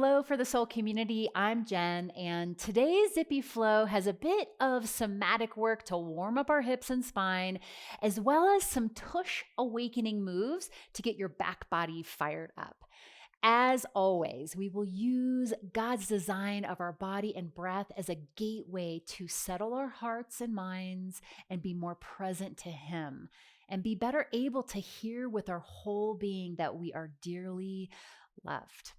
Hello for the soul community. I'm Jen, and today's Zippy Flow has a bit of somatic work to warm up our hips and spine, as well as some tush awakening moves to get your back body fired up. As always, we will use God's design of our body and breath as a gateway to settle our hearts and minds and be more present to Him and be better able to hear with our whole being that we are dearly loved.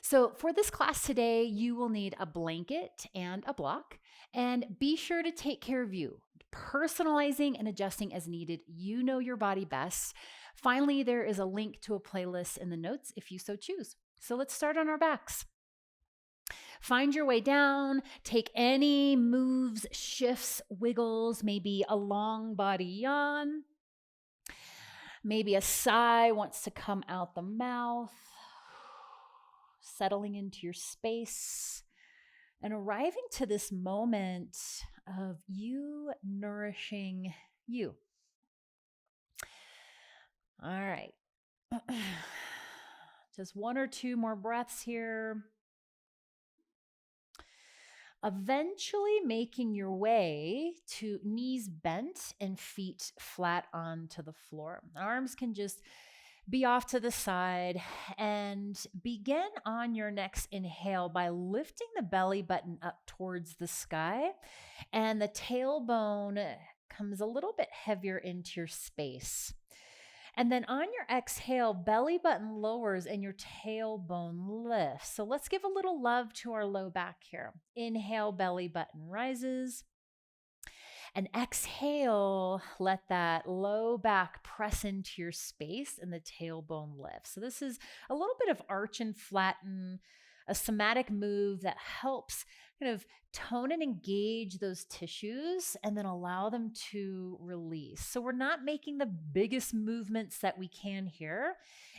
So for this class today, you will need a blanket and a block, and be sure to take care of you, personalizing and adjusting as needed. You know your body best. Finally, there is a link to a playlist in the notes if you so choose. So let's start on our backs. Find your way down, take any moves, shifts, wiggles, maybe a long body yawn, maybe a sigh wants to come out the mouth. Settling into your space and arriving to this moment of you nourishing you. All right. Just one or two more breaths here. Eventually making your way to knees bent and feet flat onto the floor. Arms can just be off to the side and begin on your next inhale by lifting the belly button up towards the sky, and the tailbone comes a little bit heavier into your space. And then on your exhale, belly button lowers and your tailbone lifts. So let's give a little love to our low back here. Inhale, belly button rises. And exhale, let that low back press into your space and the tailbone lifts. So this is a little bit of arch and flatten, a somatic move that helps kind of tone and engage those tissues and then allow them to release. So we're not making the biggest movements that we can here.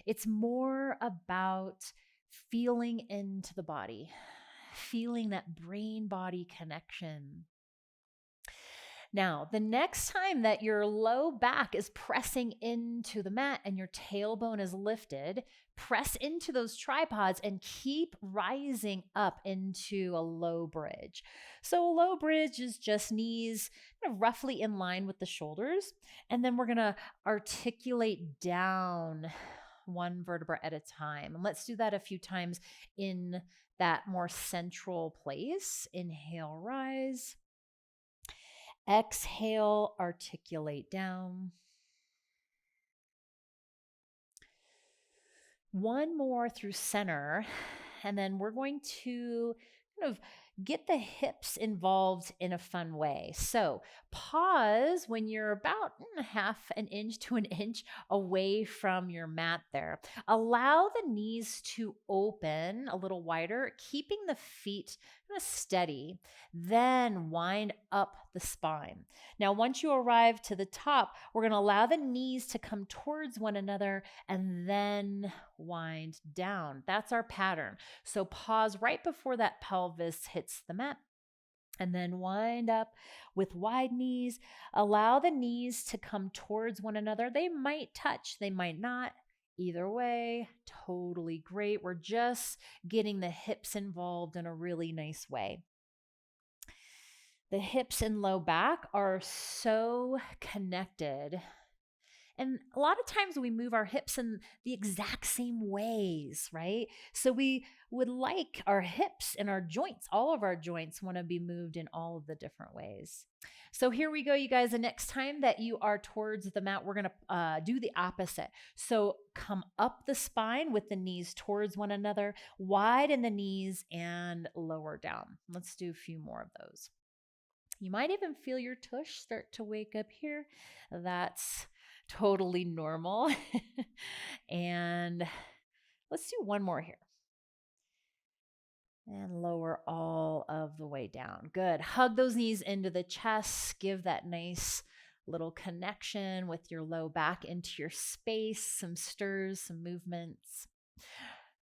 It's more about feeling into the body, feeling that brain-body connection. Now, the next time that your low back is pressing into the mat and your tailbone is lifted, press into those tripods and keep rising up into a low bridge. So a low bridge is just knees kind of roughly in line with the shoulders. And then we're going to articulate down one vertebra at a time. And let's do that a few times in that more central place. Inhale, rise. Exhale, articulate down. One more through center, and then we're going to kind of get the hips involved in a fun way. So pause when you're about half an inch to an inch away from your mat there. Allow the knees to open a little wider, keeping the feet kind of steady. Then wind up the spine. Now, once you arrive to the top, we're going to allow the knees to come towards one another and then wind down. That's our pattern. So pause right before that pelvis hits the mat. And then wind up with wide knees. Allow the knees to come towards one another. They might touch, they might not. Either way, totally great. We're just getting the hips involved in a really nice way. The hips and low back are so connected. And a lot of times we move our hips in the exact same ways, right? So we would like our hips and our joints, all of our joints want to be moved in all of the different ways. So here we go, you guys. The next time that you are towards the mat, we're going to do the opposite. So come up the spine with the knees towards one another, widen the knees and lower down. Let's do a few more of those. You might even feel your tush start to wake up here. That's totally normal. And let's do one more here. And lower all of the way down. Good. Hug those knees into the chest. Give that nice little connection with your low back into your space. Some stirs, some movements.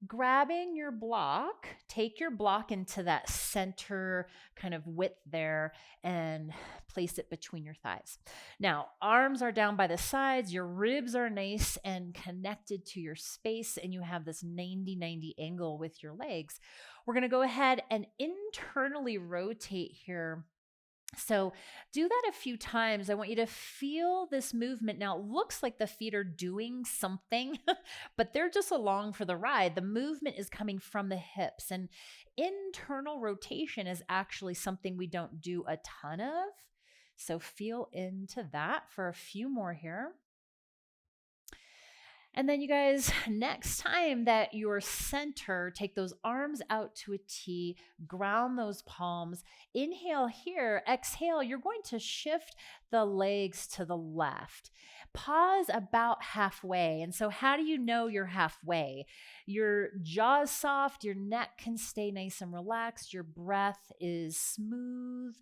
grabbing your block, take your block into that center kind of width there and place it between your thighs. Now, arms are down by the sides, your ribs are nice and connected to your space, and you have this 90-90 angle with your legs. We're going to go ahead and internally rotate here. So do that a few times. I want you to feel this movement. Now, it looks like the feet are doing something, but they're just along for the ride. The movement is coming from the hips, and internal rotation is actually something we don't do a ton of. So feel into that for a few more here. And then you guys, next time that you're center, take those arms out to a T, ground those palms, inhale here, exhale, you're going to shift the legs to the left. Pause about halfway. And so how do you know you're halfway? Your jaw is soft, your neck can stay nice and relaxed, your breath is smooth,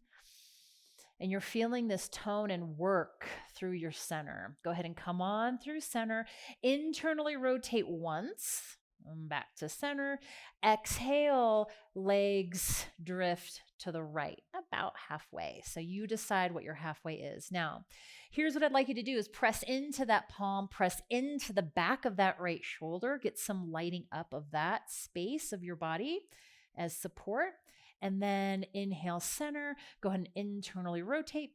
and you're feeling this tone and work through your center. Go ahead and come on through center. Internally rotate once, back to center. Exhale, legs drift to the right, about halfway. So you decide what your halfway is. Now, here's what I'd like you to do is press into that palm, press into the back of that right shoulder, get some lighting up of that space of your body as support. And then inhale center, go ahead and internally rotate.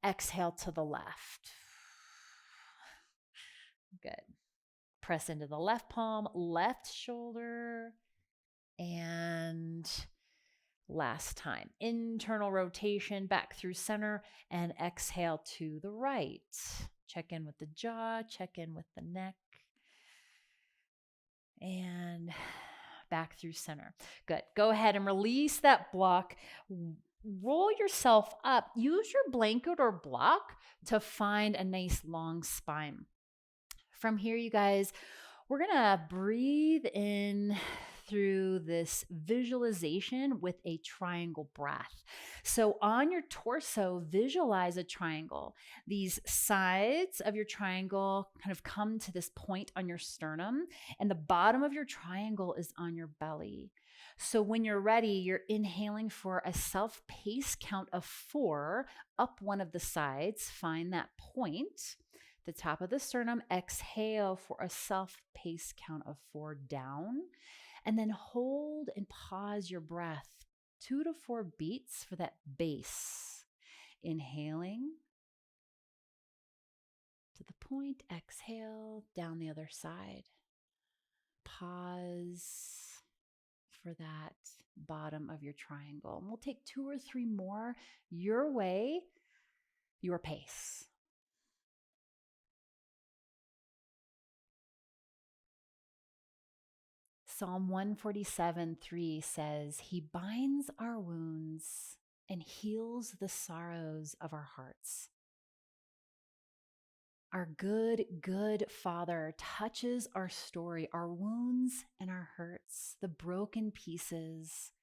Exhale to the left. Good. Press into the left palm, left shoulder, and last time. Internal rotation back through center and exhale to the right. Check in with the jaw, check in with the neck. And back through center. Good. Go ahead and release that block. Roll yourself up. Use your blanket or block to find a nice long spine. From here, you guys, we're going to breathe in through this visualization with a triangle breath. So on your torso, visualize a triangle. These sides of your triangle kind of come to this point on your sternum, and the bottom of your triangle is on your belly. So when you're ready, you're inhaling for a self-pace count of 4 up one of the sides. Find that point, the top of the sternum. Exhale for a self-pace count of 4 down. And then hold and pause your breath 2 to 4 beats for that base. Inhaling to the point, exhale down the other side. Pause for that bottom of your triangle. And we'll take 2 or 3 more, your way, your pace. Psalm 147:3 says, He binds our wounds and heals the sorrows of our hearts. Our good, good Father touches our story, our wounds and our hurts, the broken pieces,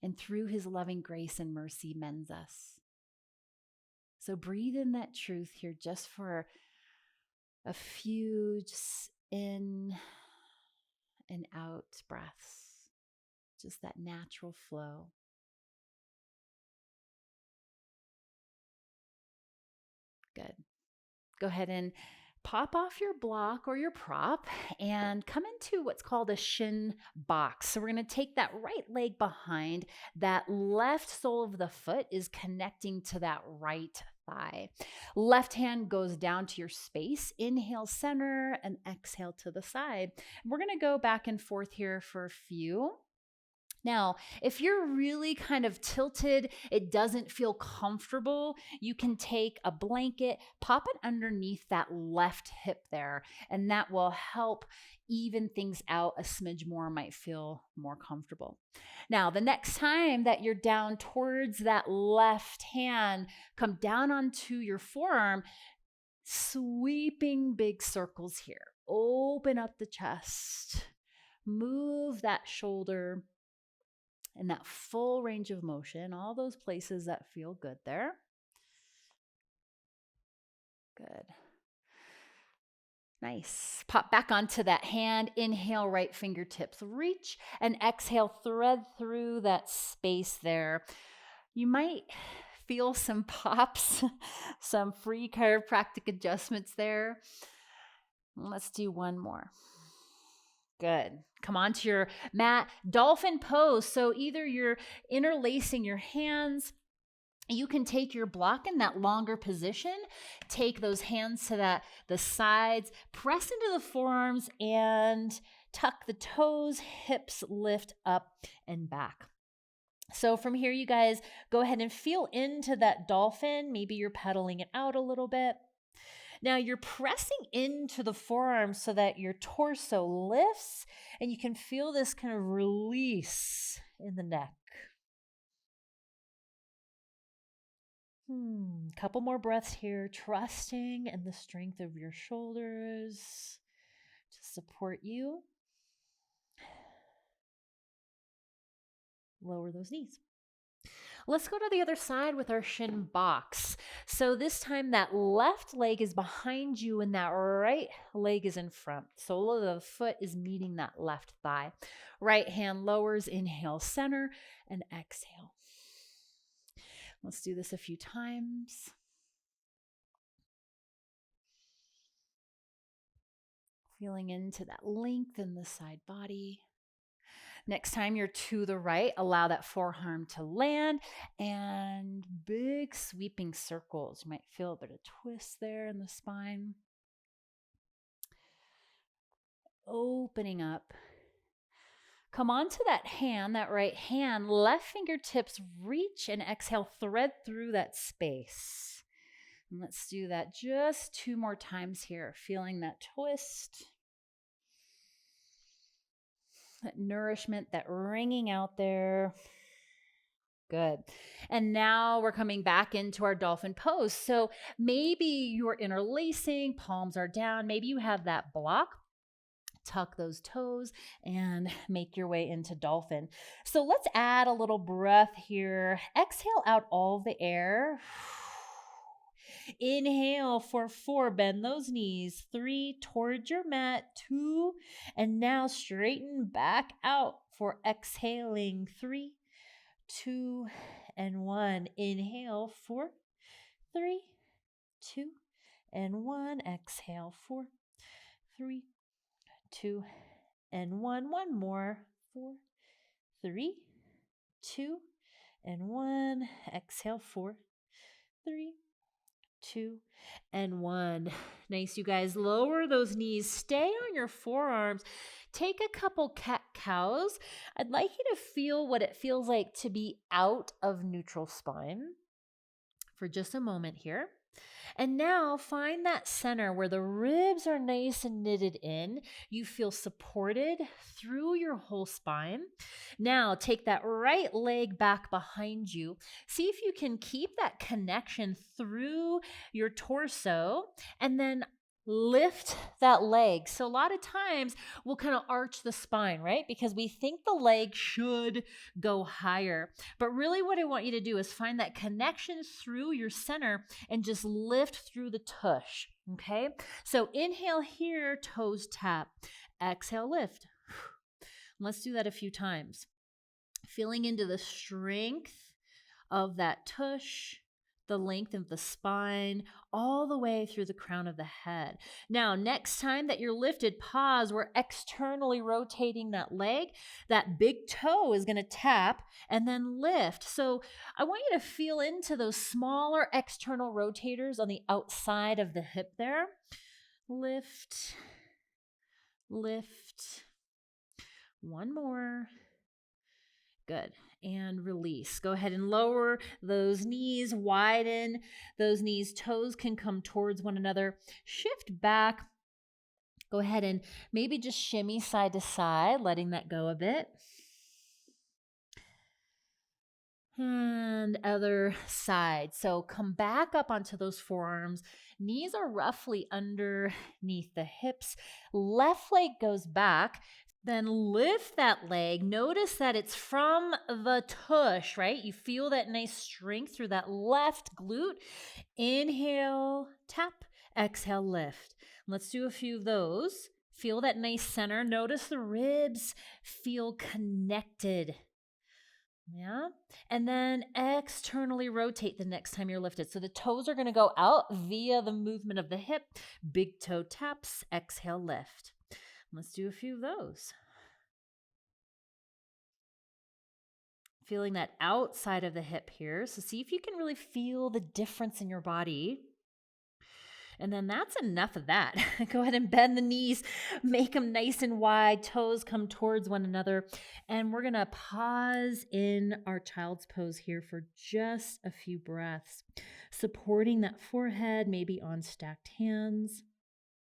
and through His loving grace and mercy mends us. So breathe in that truth here just for a few just in and out breaths, just that natural flow. Good. Go ahead and pop off your block or your prop and come into what's called a shin box. So we're going to take that right leg behind. That left sole of the foot is connecting to that right thigh. Left hand goes down to your space. Inhale center and exhale to the side. We're going to go back and forth here for a few. Now, if you're really kind of tilted, it doesn't feel comfortable, you can take a blanket, pop it underneath that left hip there, and that will help even things out a smidge more, might feel more comfortable. Now, the next time that you're down towards that left hand, come down onto your forearm, sweeping big circles here. Open up the chest, move that shoulder, and that full range of motion, all those places that feel good there. Good. Nice. Pop back onto that hand. Inhale, right fingertips reach, and exhale, thread through that space there. You might feel some pops, some free chiropractic adjustments there. Let's do one more. Good. Come onto your mat, dolphin pose. So either you're interlacing your hands, you can take your block in that longer position, take those hands to the sides, press into the forearms and tuck the toes, hips lift up and back. So from here, you guys go ahead and feel into that dolphin. Maybe you're pedaling it out a little bit. Now you're pressing into the forearms so that your torso lifts and you can feel this kind of release in the neck. Couple more breaths here, trusting in the strength of your shoulders to support you. Lower those knees. Let's go to the other side with our shin box. So this time that left leg is behind you and that right leg is in front. Sole of the foot is meeting that left thigh. Right hand lowers, inhale, center, and exhale. Let's do this a few times. Feeling into that length in the side body. Next time you're to the right, allow that forearm to land and big sweeping circles. You might feel a bit of twist there in the spine. Opening up. Come onto that hand, that right hand, left fingertips reach and exhale, thread through that space. And let's do that just 2 more times here, feeling that twist. That nourishment, that ringing out there. Good. And now we're coming back into our dolphin pose. So maybe you're interlacing, palms are down. Maybe you have that block. Tuck those toes and make your way into dolphin. So let's add a little breath here. Exhale out all the air. Inhale for 4, bend those knees. 3, towards your mat. 2, and now straighten back out for exhaling. 3, 2, and 1. Inhale, 4, 3, 2, and 1. Exhale, 4, 3, 2, and 1. One more. 4, 3, 2, and 1. Exhale, 4, 3, 2, and 1. Nice, you guys. Lower those knees. Stay on your forearms. Take a couple cat-cows. I'd like you to feel what it feels like to be out of neutral spine for just a moment here. And now find that center where the ribs are nice and knitted in. You feel supported through your whole spine. Now take that right leg back behind you. See if you can keep that connection through your torso and then lift that leg. So a lot of times we'll kind of arch the spine, right? Because we think the leg should go higher. But really what I want you to do is find that connection through your center and just lift through the tush, okay? So inhale here, toes tap. Exhale, lift. Let's do that a few times. Feeling into the strength of that tush, the length of the spine, all the way through the crown of the head. Now, next time that you're lifted, pause. We're externally rotating that leg. That big toe is going to tap and then lift. So I want you to feel into those smaller external rotators on the outside of the hip there. Lift, lift. One more. Good. And release. Go ahead and lower those knees, widen those knees. Toes can come towards one another. Shift back. Go ahead and maybe just shimmy side to side, letting that go a bit. And other side. So come back up onto those forearms. Knees are roughly underneath the hips. Left leg goes back. Then lift that leg. Notice that it's from the tush, right? You feel that nice strength through that left glute. Inhale, tap. Exhale, lift. Let's do a few of those. Feel that nice center. Notice the ribs feel connected. Yeah. And then externally rotate the next time you're lifted. So the toes are going to go out via the movement of the hip. Big toe taps, exhale, lift. Let's do a few of those. Feeling that outside of the hip here. So see if you can really feel the difference in your body. And then that's enough of that. Go ahead and bend the knees, make them nice and wide, toes come towards one another. And we're going to pause in our child's pose here for just a few breaths, supporting that forehead, maybe on stacked hands.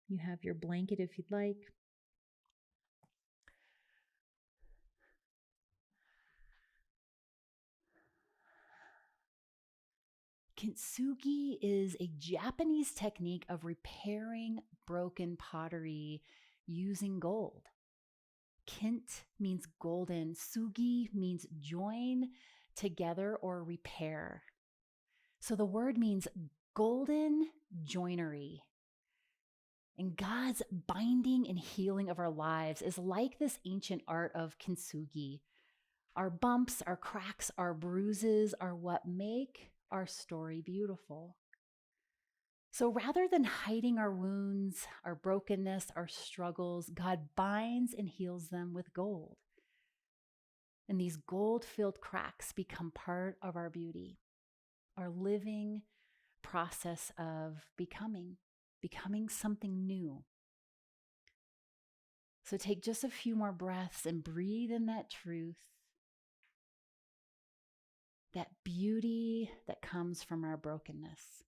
You have your blanket if you'd like. Kintsugi is a Japanese technique of repairing broken pottery using gold. Kint means golden. Sugi means join together or repair. So the word means golden joinery. And God's binding and healing of our lives is like this ancient art of kintsugi. Our bumps, our cracks, our bruises are what make our story beautiful. So rather than hiding our wounds, our brokenness, our struggles, God binds and heals them with gold. And these gold-filled cracks become part of our beauty, our living process of becoming something new. So take just a few more breaths and breathe in that truth, that beauty that comes from our brokenness.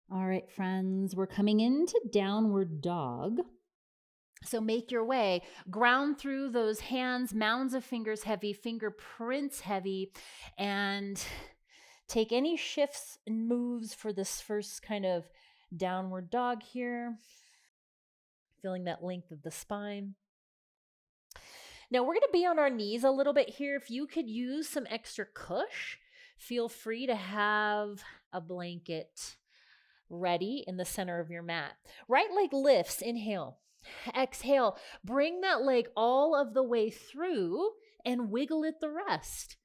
All right, friends, we're coming into downward dog. So make your way, ground through those hands, mounds of fingers heavy, fingerprints heavy, and take any shifts and moves for this first kind of downward dog here. Feeling that length of the spine. Now we're going to be on our knees a little bit here. If you could use some extra cush, feel free to have a blanket ready in the center of your mat. Right leg lifts, inhale. Exhale, bring that leg all of the way through and wiggle it the rest.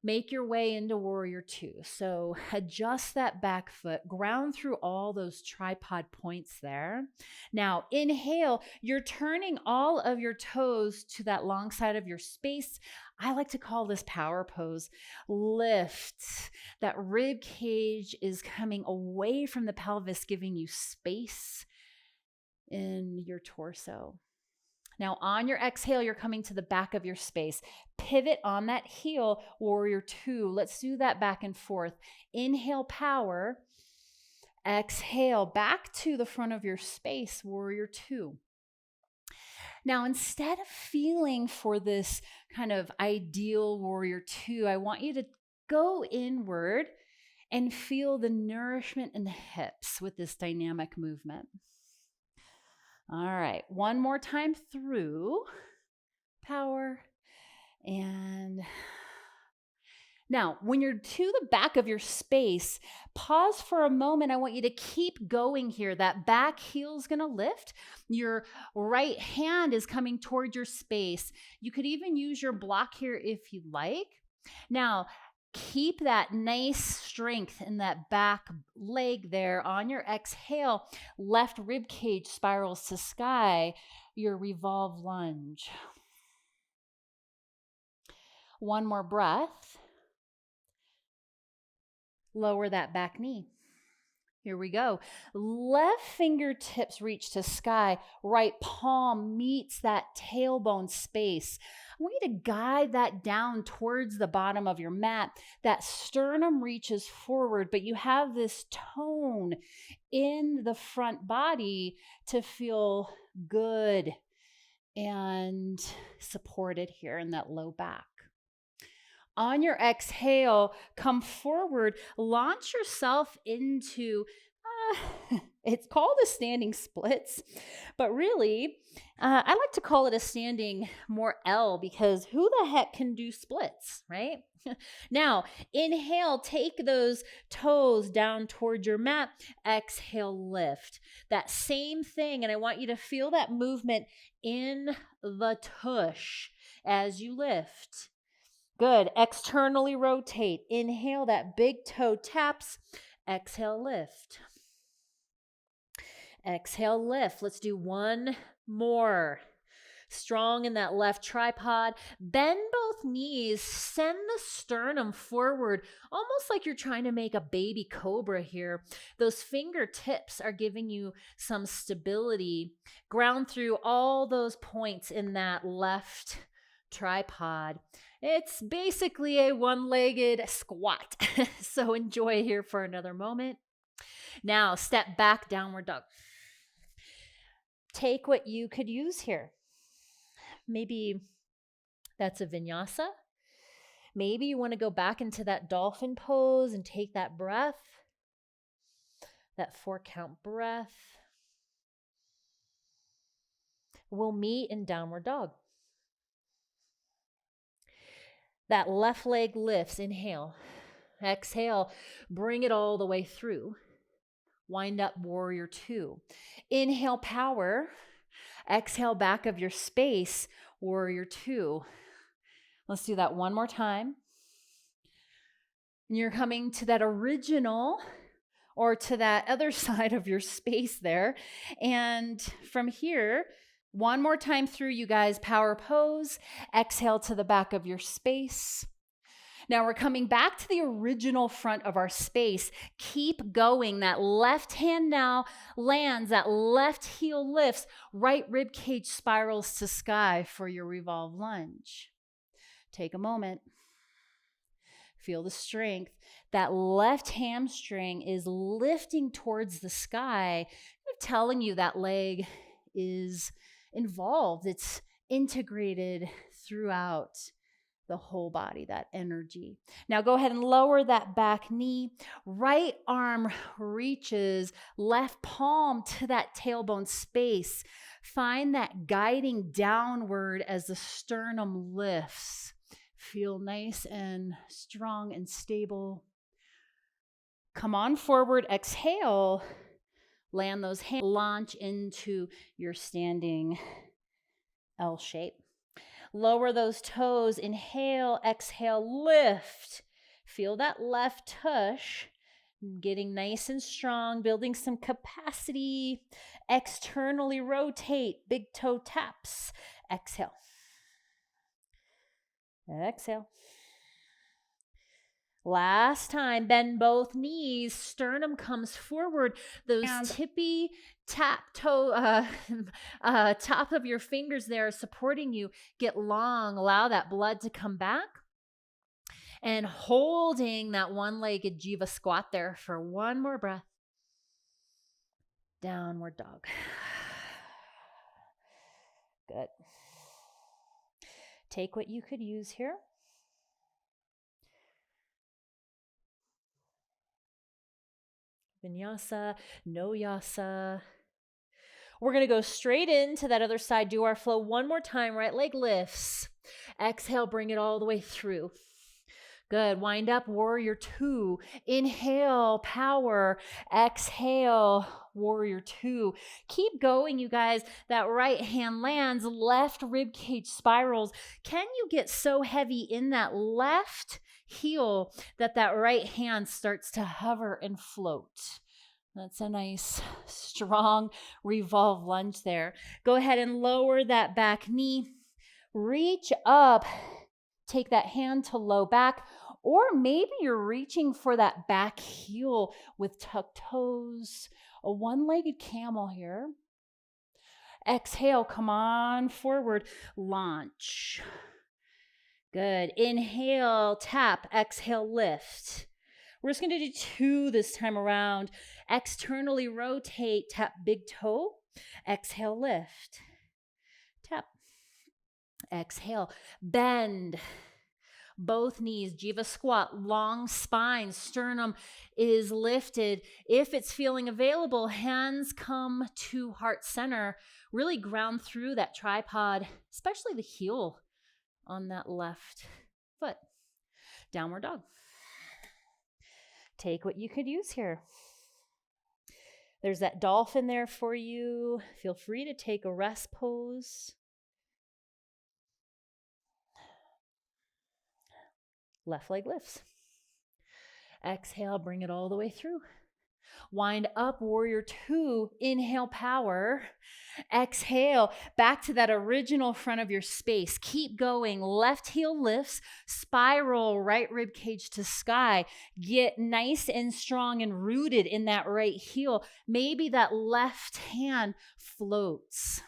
Make your way into warrior two. So adjust that back foot, ground through all those tripod points there. Now inhale, you're turning all of your toes to that long side of your space. I like to call this power pose. Lift. That rib cage is coming away from the pelvis, giving you space in your torso. Now on your exhale, you're coming to the back of your space. Pivot on that heel, warrior two. Let's do that back and forth. Inhale, power. Exhale, back to the front of your space, warrior two. Now, instead of feeling for this kind of ideal warrior two, I want you to go inward and feel the nourishment in the hips with this dynamic movement. All right, one more time through, power, and now when you're to the back of your space, pause for a moment. I want you to keep going here. That back heel is going to lift. Your right hand is coming toward your space. You could even use your block here if you'd like. Now, keep that nice strength in that back leg there. On your exhale, left rib cage spirals to sky, your revolve lunge. One more breath. Lower that back knee. Here we go. Left fingertips reach to sky. Right palm meets that tailbone space. I want you to guide that down towards the bottom of your mat. That sternum reaches forward, but you have this tone in the front body to feel good and supported here in that low back. On your exhale, come forward, launch yourself into It's called a standing splits, but really, I like to call it a standing more L, because who the heck can do splits, right? Now, inhale, take those toes down toward your mat. Exhale, lift. That same thing, and I want you to feel that movement in the tush as you lift. Good. Externally rotate. Inhale, that big toe taps. Exhale, lift. Exhale, lift. Let's do one more. Strong in that left tripod. Bend both knees. Send the sternum forward, almost like you're trying to make a baby cobra here. Those fingertips are giving you some stability. Ground through all those points in that left tripod. It's basically a one-legged squat. So enjoy here for another moment. Now step back, downward dog. Take what you could use here. Maybe that's a vinyasa. Maybe you want to go back into that dolphin pose and take that breath, that 4-count breath. We'll meet in downward dog. That left leg lifts. Inhale. Exhale. Bring it all the way through. Wind up, warrior 2. Inhale, power. Exhale, back of your space, warrior 2. Let's do that one more time. And you're coming to that original, or to that other side of your space there. And from here, one more time through, you guys. Power pose. Exhale to the back of your space. Now we're coming back to the original front of our space. Keep going. That left hand now lands, that left heel lifts, right rib cage spirals to sky for your revolve lunge. Take a moment. Feel the strength. That left hamstring is lifting towards the sky. I'm telling you that leg is involved. It's integrated throughout the whole body, that energy. Now go ahead and lower that back knee. Right arm reaches, left palm to that tailbone space. Find that guiding downward as the sternum lifts. Feel nice and strong and stable. Come on forward. Exhale. Land those hands. Launch into your standing L shape. Lower those toes. Inhale, exhale, lift. Feel that left tush getting nice and strong, building some capacity. Externally rotate. Big toe taps. Exhale. Exhale. Last time, bend both knees, sternum comes forward, those tippy tap toe, top of your fingers there supporting you, get long, allow that blood to come back. And holding that one-legged jiva squat there for one more breath. Downward dog. Good. Take what you could use here. Vinyasa, no yasa. We're going to go straight into that other side. Do our flow one more time. Right leg lifts. Exhale, bring it all the way through. Good. Wind up, warrior 2. Inhale, power. Exhale, warrior 2. Keep going, you guys. That right hand lands, left rib cage spirals. Can you get so heavy in that left heel that right hand starts to hover and float? That's a nice, strong revolve lunge there. Go ahead and lower that back knee. Reach up. Take that hand to low back, or maybe you're reaching for that back heel with tucked toes, a one-legged camel here. Exhale, come on forward, launch. Good. Inhale, tap, exhale, lift. We're just going to do 2 this time around. Externally rotate, tap big toe, exhale, lift. Tap. Exhale, bend. both knees, Jiva squat, long spine, sternum is lifted. If it's feeling available, hands come to heart center, really ground through that tripod, especially the heel on that left foot. Downward dog. Take what you could use here. There's that dolphin there for you. Feel free to take a rest pose. Left leg lifts. Exhale, bring it all the way through. Wind up, warrior two. Inhale, power. Exhale, back to that original front of your space. Keep going. Left heel lifts. Spiral right rib cage to sky. Get nice and strong and rooted in that right heel. Maybe that left hand floats.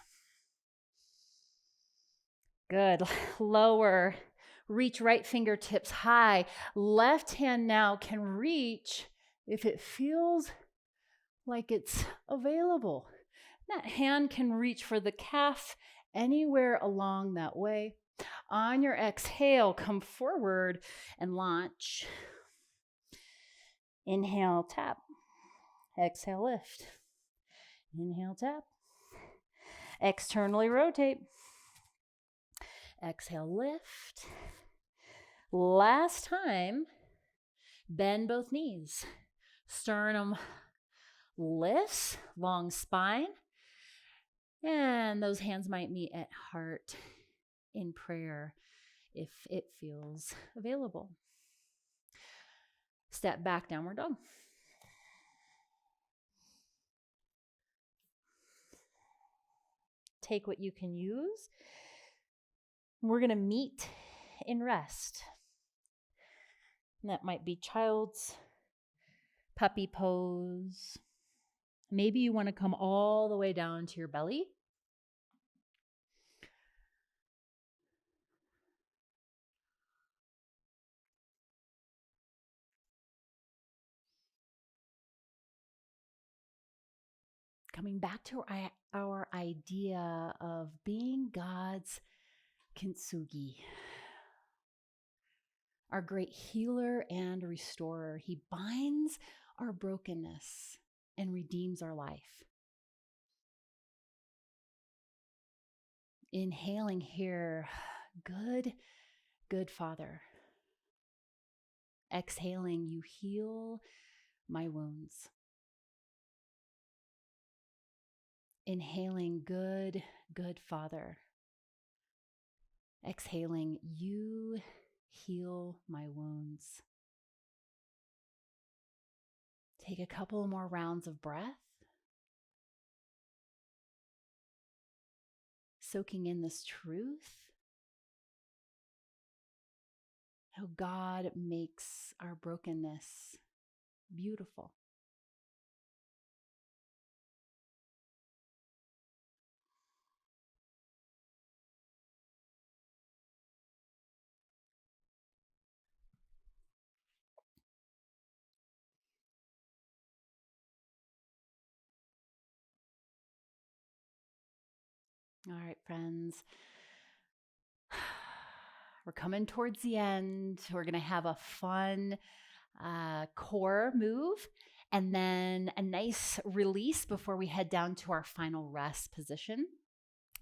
Good. Lower. Reach right fingertips high. Left hand now can reach if it feels like it's available. That hand can reach for the calf anywhere along that way. On your exhale, come forward and launch. Inhale, tap. Exhale, lift. Inhale, tap. Externally rotate. Exhale, lift. Last time, bend both knees. Sternum lifts, long spine. And those hands might meet at heart in prayer if it feels available. Step back, downward dog. Take what you can use. We're going to meet in rest. And that might be child's puppy pose. Maybe you want to come all the way down to your belly. Coming back to our idea of being God's Kintsugi, our great healer and restorer. He binds our brokenness and redeems our life. Inhaling here, good Father. Exhaling, you heal my wounds. Inhaling, good Father. Exhaling, you heal my wounds. Take a couple more rounds of breath. Soaking in this truth. How God makes our brokenness beautiful. All right, friends. We're coming towards the end. We're going to have a fun core move and then a nice release before we head down to our final rest position.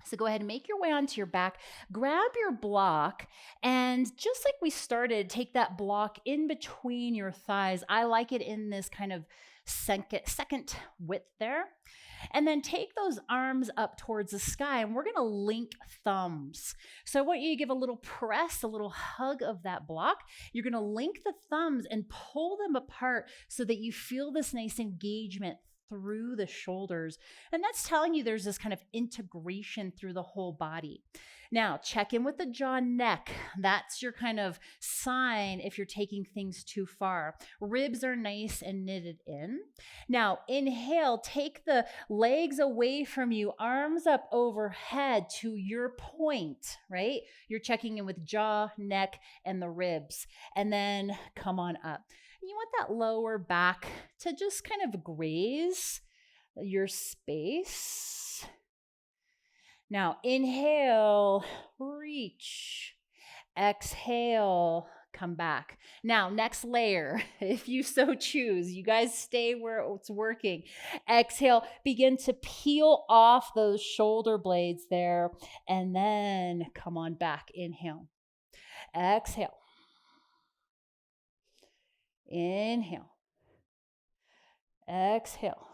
So go ahead and make your way onto your back, grab your block, and just like we started, take that block in between your thighs. I like it in this kind of second width there. And then take those arms up towards the sky, and we're going to link thumbs. So I want you to give a little press, a little hug of that block. You're going to link the thumbs and pull them apart so that you feel this nice engagement through the shoulders. And that's telling you there's this kind of integration through the whole body. Now, check in with the jaw neck. That's your kind of sign if you're taking things too far. Ribs are nice and knitted in. Now, inhale, take the legs away from you, arms up overhead to your point, right? You're checking in with jaw, neck, and the ribs. And then come on up. You want that lower back to just kind of graze your space. Now, inhale, reach. Exhale, come back. Now, next layer, if you so choose, you guys stay where it's working. Exhale, begin to peel off those shoulder blades there, and then come on back. Inhale, exhale, inhale, exhale.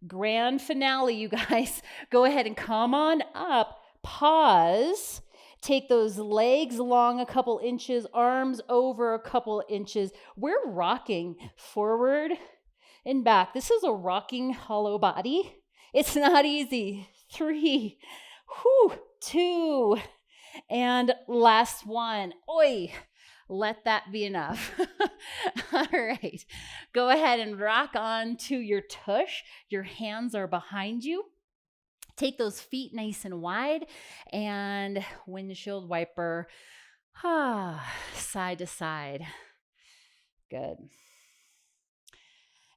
Grand finale, you guys. Go ahead and come on up. Pause. Take those legs along a couple inches, arms over a couple inches. We're rocking forward and back. This is a rocking hollow body. It's not easy. 3, 2, and last one. Oi. Let that be enough. All right. Go ahead and rock on to your tush. Your hands are behind you. Take those feet nice and wide and windshield wiper side to side. Good.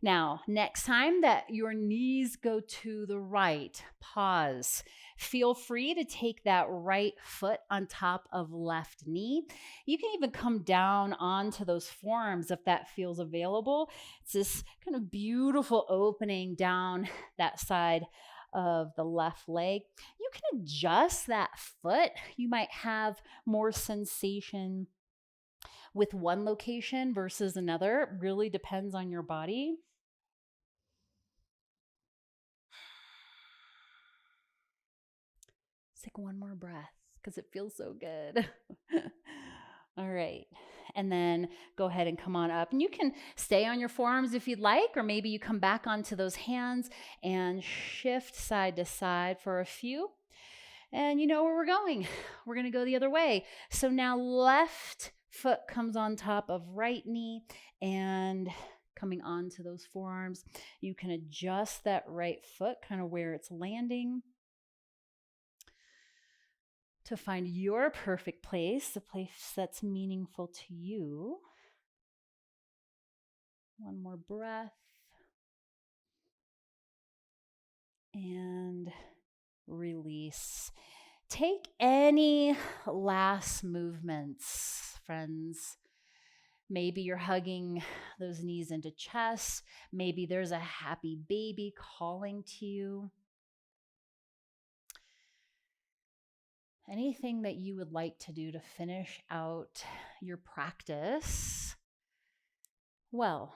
Now, next time that your knees go to the right, pause. Feel free to take that right foot on top of left knee. You can even come down onto those forearms if that feels available. It's this kind of beautiful opening down that side of the left leg. You can adjust that foot. You might have more sensation with one location versus another. It really depends on your body. Take one more breath because it feels so good. All right. And then go ahead and come on up. And you can stay on your forearms if you'd like, or maybe you come back onto those hands and shift side to side for a few. And you know where we're going. We're going to go the other way. So now left foot comes on top of right knee and coming onto those forearms. You can adjust that right foot kind of where it's landing to find your perfect place, the place that's meaningful to you. One more breath. And release. Take any last movements, friends. Maybe you're hugging those knees into chest. Maybe there's a happy baby calling to you. Anything that you would like to do to finish out your practice well.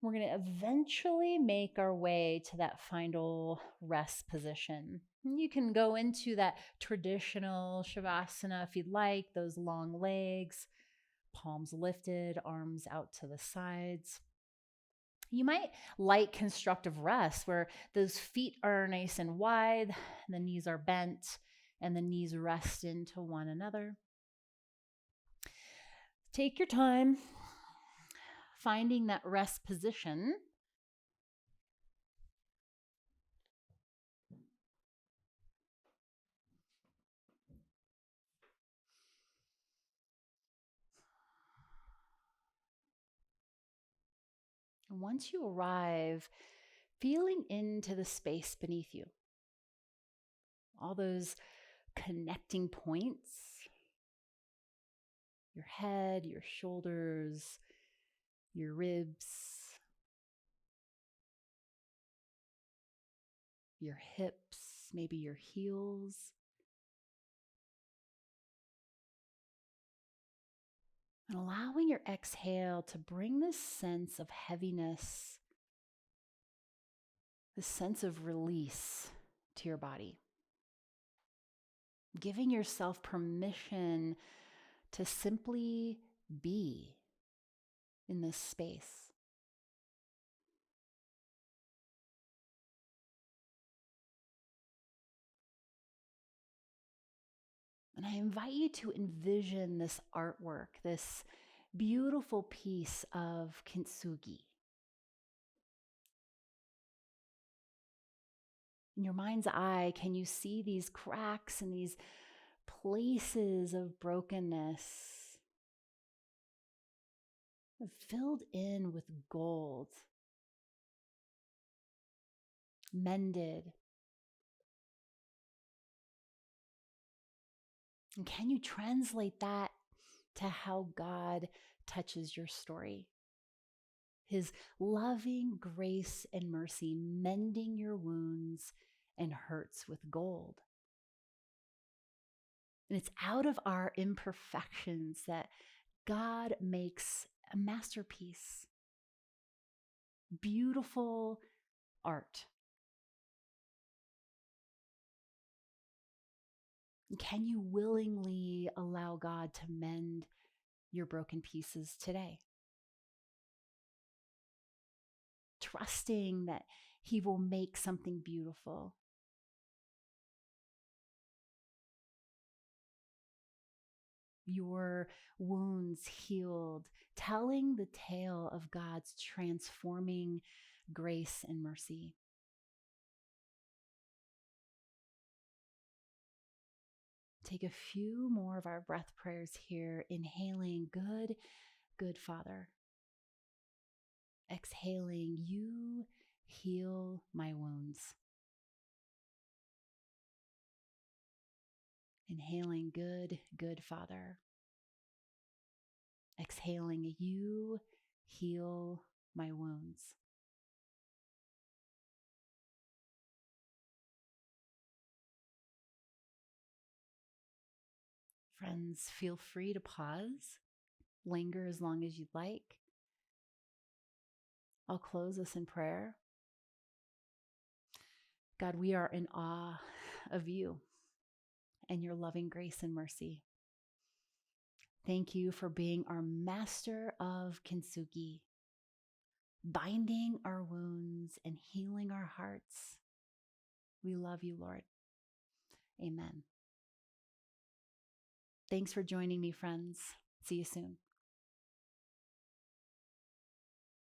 We're going to eventually make our way to that final rest position. You can go into that traditional Shavasana if you'd like, those long legs, palms lifted, arms out to the sides. You might like constructive rest where those feet are nice and wide, the knees are bent, and the knees rest into one another. Take your time finding that rest position. And once you arrive, feeling into the space beneath you, all those connecting points, your head, your shoulders, your ribs, your hips, maybe your heels. And allowing your exhale to bring this sense of heaviness, this sense of release to your body. Giving yourself permission to simply be in this space. And I invite you to envision this artwork, this beautiful piece of Kintsugi. In your mind's eye, can you see these cracks and these places of brokenness filled in with gold, mended, And can you translate that to how God touches your story? His loving grace and mercy, mending your wounds and hurts with gold. And it's out of our imperfections that God makes a masterpiece, beautiful art. Can you willingly allow God to mend your broken pieces today? Trusting that He will make something beautiful. Your wounds healed, telling the tale of God's transforming grace and mercy. Take a few more of our breath prayers here, inhaling, good, good Father. Exhaling, you heal my wounds. Inhaling, good, good Father. Exhaling, you heal my wounds. Friends, feel free to pause, linger as long as you'd like. I'll close us in prayer. God, we are in awe of you and your loving grace and mercy. Thank you for being our master of Kintsugi, binding our wounds and healing our hearts. We love you, Lord. Amen. Thanks for joining me, friends. See you soon.